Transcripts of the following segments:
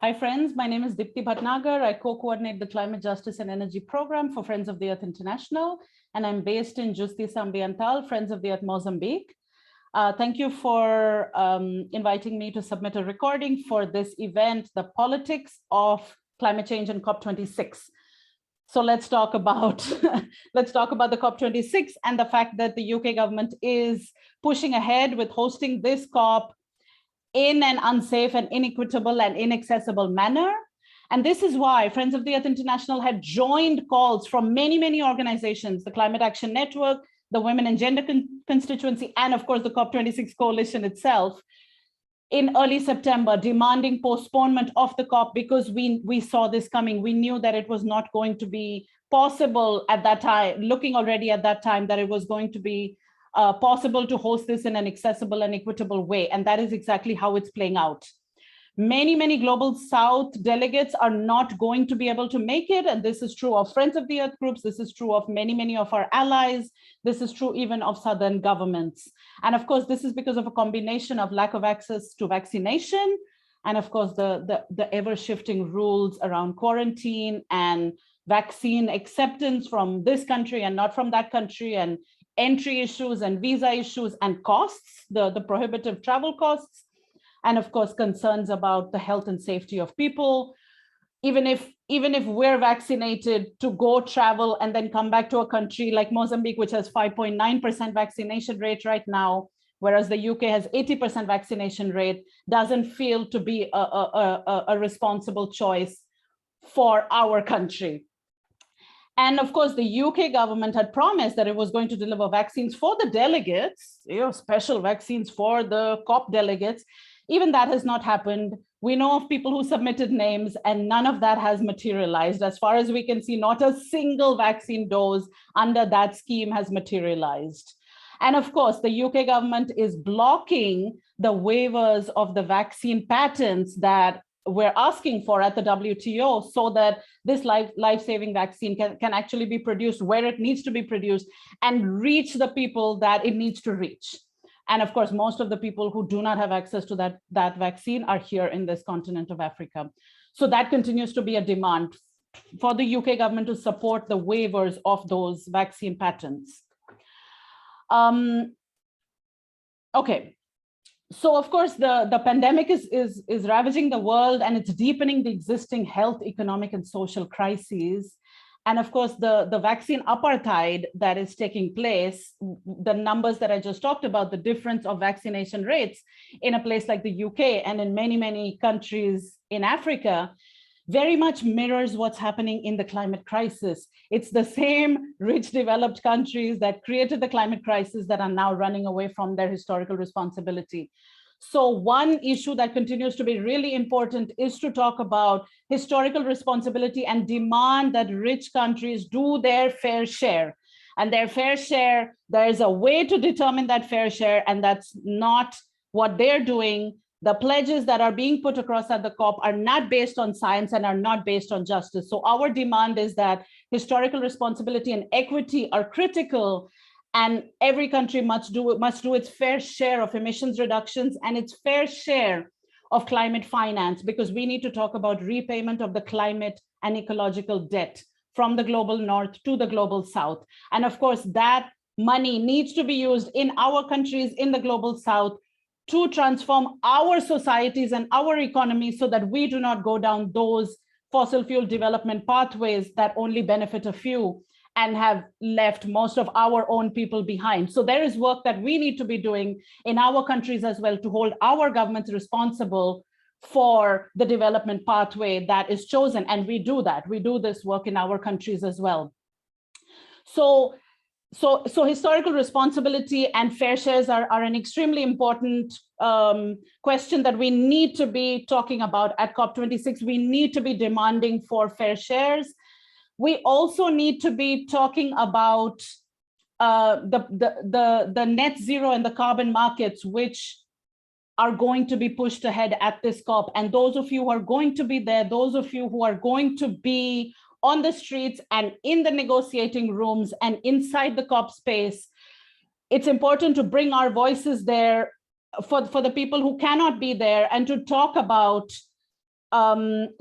Hi friends, my name is Dipti Bhatnagar. I co-coordinate the Climate Justice and Energy Program for Friends of the Earth International, and I'm based in Justice Ambiental, Friends of the Earth, Mozambique. Thank you for inviting me to submit a recording for this event, The Politics of Climate Change and COP26. So let's talk about the COP26 and the fact that the UK government is pushing ahead with hosting this COP in an unsafe and inequitable and inaccessible manner. And this is why Friends of the Earth International had joined calls from many, many organizations, the Climate Action Network, the Women and Gender Constituency, and of course, the COP26 Coalition itself in early September, demanding postponement of the COP because we saw this coming. We knew that it was not going to be possible at that time, looking already at that time that it was going to be possible to host this in an accessible and equitable way. And that is exactly how it's playing out. Many, many Global South delegates are not going to be able to make it. And this is true of Friends of the Earth groups. This is true of many, many of our allies. This is true even of Southern governments. And of course, this is because of a combination of lack of access to vaccination. And of course, the ever-shifting rules around quarantine and vaccine acceptance from this country and not from that country, and entry issues and visa issues and costs, the prohibitive travel costs, and of course concerns about the health and safety of people. Even if we're vaccinated, to go travel and then come back to a country like Mozambique, which has 5.9% vaccination rate right now, whereas the UK has 80% vaccination rate, doesn't feel to be a responsible choice for our country. And of course, the UK government had promised that it was going to deliver vaccines for the delegates, special vaccines for the COP delegates. Even that has not happened. We know of people who submitted names and none of that has materialized. As far as we can see, not a single vaccine dose under that scheme has materialized. And of course, the UK government is blocking the waivers of the vaccine patents that we're asking for at the WTO, so that this life-saving vaccine can actually be produced where it needs to be produced and reach the people that it needs to reach. And of course, most of the people who do not have access to that vaccine are here in this continent of Africa. So that continues to be a demand for the UK government to support the waivers of those vaccine patents. Okay. So of course, the pandemic is ravaging the world, and it's deepening the existing health, economic, and social crises. And of course, the vaccine apartheid that is taking place, the numbers that I just talked about, the difference of vaccination rates in a place like the UK and in many, many countries in Africa, very much mirrors what's happening in the climate crisis. It's the same rich developed countries that created the climate crisis that are now running away from their historical responsibility. So one issue that continues to be really important is to talk about historical responsibility and demand that rich countries do their fair share. And their fair share, there's a way to determine that fair share, and that's not what they're doing. The pledges that are being put across at the COP are not based on science and are not based on justice. So our demand is that historical responsibility and equity are critical, and every country must do its fair share of emissions reductions and its fair share of climate finance, because we need to talk about repayment of the climate and ecological debt from the global north to the global south. And of course, that money needs to be used in our countries in the global south to transform our societies and our economies so that we do not go down those fossil fuel development pathways that only benefit a few and have left most of our own people behind. So there is work that we need to be doing in our countries as well to hold our governments responsible for the development pathway that is chosen. And we do that. We do this work in our countries as well. So historical responsibility and fair shares are an extremely important question that we need to be talking about at COP26. We need to be demanding for fair shares. We also need to be talking about the net zero and the carbon markets, which are going to be pushed ahead at this COP. And those of you who are going to be there, those of you who are going to be on the streets and in the negotiating rooms and inside the COP space, it's important to bring our voices there for the people who cannot be there, and to talk about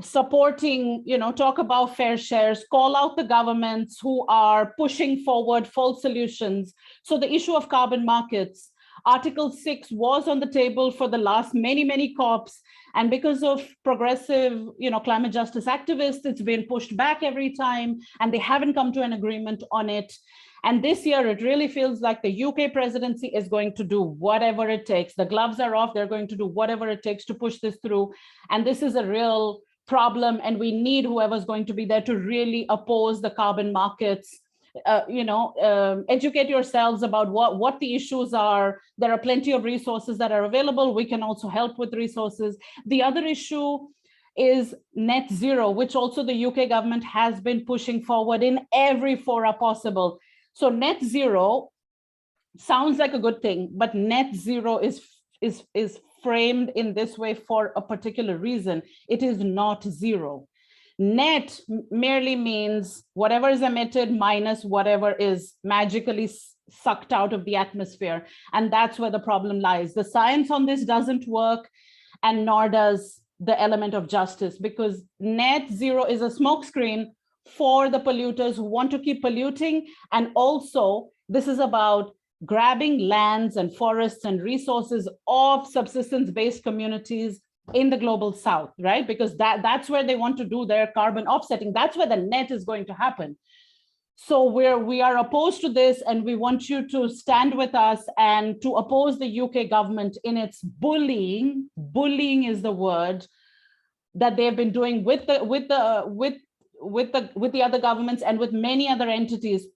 supporting, talk about fair shares, call out the governments who are pushing forward false solutions. So the issue of carbon markets, Article 6 was on the table for the last many COPs. And because of progressive, climate justice activists, it's been pushed back every time, and they haven't come to an agreement on it. And this year, it really feels like the UK presidency is going to do whatever it takes. The gloves are off. They're going to do whatever it takes to push this through. And this is a real problem. And we need whoever's going to be there to really oppose the carbon markets. Educate yourselves about what the issues are. There are plenty of resources that are available. We can also help with resources. The other issue is net zero, which also the UK government has been pushing forward in every fora possible. So net zero sounds like a good thing, but net zero is framed in this way for a particular reason. It is not zero. Net merely means whatever is emitted minus whatever is magically sucked out of the atmosphere. And that's where the problem lies. The science on this doesn't work, and nor does the element of justice, because net zero is a smokescreen for the polluters who want to keep polluting. And also, this is about grabbing lands and forests and resources of subsistence-based communities in the global south, right? Because that's where they want to do their carbon offsetting. That's where the net is going to happen. So we are opposed to this, and we want you to stand with us and to oppose the UK government in its bullying is the word, that they've been doing with the other governments and with many other entities,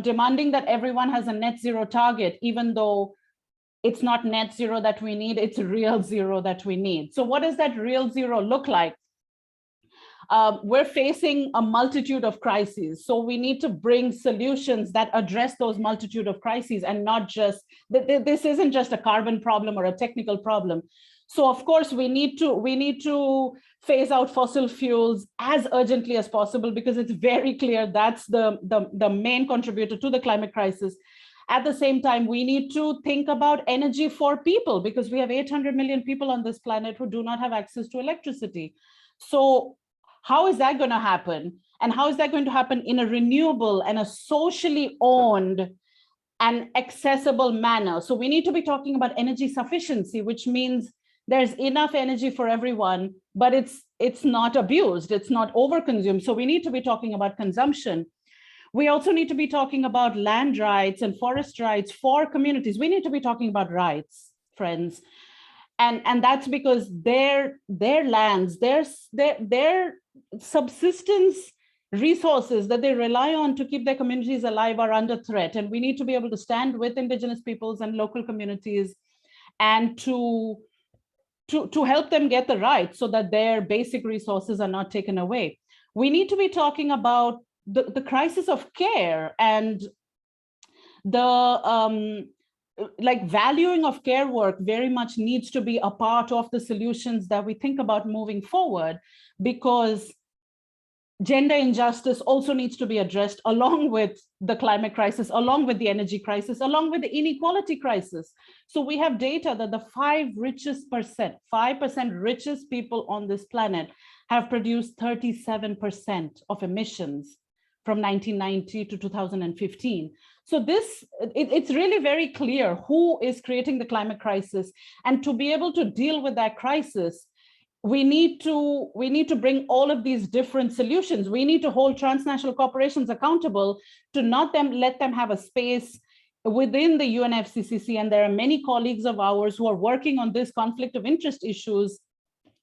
demanding that everyone has a net zero target, even though it's not net zero that we need, it's real zero that we need. So what does that real zero look like? We're facing a multitude of crises. So we need to bring solutions that address those multitude of crises, and not just, this isn't just a carbon problem or a technical problem. So of course we need to phase out fossil fuels as urgently as possible, because it's very clear that's the main contributor to the climate crisis. At the same time, we need to think about energy for people, because we have 800 million people on this planet who do not have access to electricity. So how is that going to happen? And how is that going to happen in a renewable and a socially owned and accessible manner? So we need to be talking about energy sufficiency, which means there's enough energy for everyone, but it's not abused, it's not overconsumed. So we need to be talking about consumption. We also need to be talking about land rights and forest rights for communities. We need to be talking about rights, friends. And that's because their lands, their subsistence resources that they rely on to keep their communities alive are under threat. And we need to be able to stand with Indigenous peoples and local communities and to help them get the right so that their basic resources are not taken away. We need to be talking about the crisis of care, and the valuing of care work very much needs to be a part of the solutions that we think about moving forward, because gender injustice also needs to be addressed along with the climate crisis, along with the energy crisis, along with the inequality crisis. So we have data that the 5% richest people on this planet have produced 37% of emissions from 1990 to 2015. So it's really very clear who is creating the climate crisis. And to be able to deal with that crisis, we need to bring all of these different solutions. We need to hold transnational corporations accountable to not let them have a space within the UNFCCC. And there are many colleagues of ours who are working on this conflict of interest issues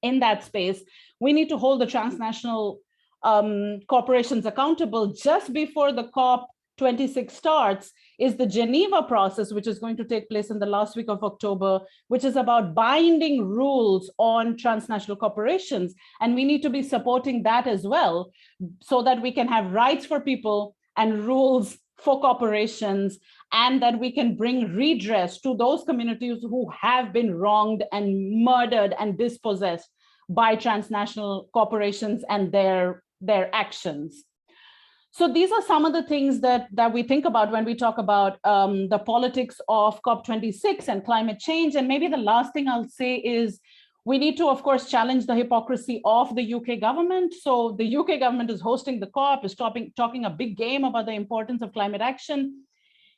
in that space. We need to hold the transnational corporations accountable. Just before the COP26 starts is the Geneva process, which is going to take place in the last week of October, which is about binding rules on transnational corporations. And we need to be supporting that as well, so that we can have rights for people and rules for corporations, and that we can bring redress to those communities who have been wronged and murdered and dispossessed by transnational corporations and their actions. So these are some of the things that we think about when we talk about the politics of COP26 and climate change. And maybe the last thing I'll say is, We need to, of course, challenge the hypocrisy of the UK government. So the UK government is hosting the COP, is talking a big game about the importance of climate action,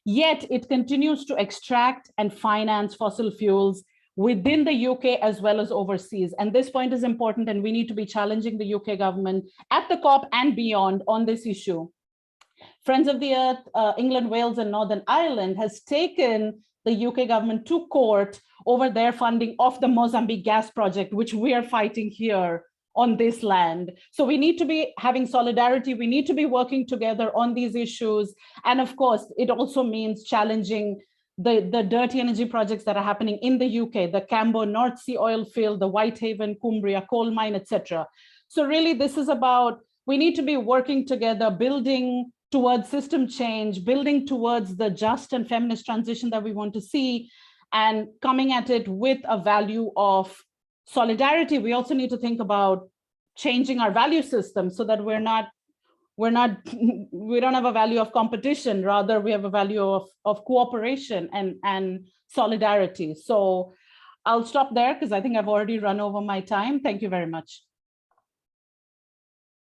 yet it continues to extract and finance fossil fuels within the UK as well as overseas. And this point is important, and we need to be challenging the UK government at the COP and beyond on this issue. Friends of the Earth, England, Wales, and Northern Ireland has taken the UK government to court over their funding of the Mozambique gas project, which we are fighting here on this land. So we need to be having solidarity. We need to be working together on these issues. And of course, it also means challenging the dirty energy projects that are happening in the UK, the Cambo North Sea oil field, the Whitehaven, Cumbria coal mine, etc. So really, this is about, we need to be working together, building towards system change, building towards the just and feminist transition that we want to see, and coming at it with a value of solidarity. We also need to think about changing our value system so that we don't have a value of competition, rather we have a value of cooperation and solidarity. So I'll stop there because I think I've already run over my time. Thank you very much.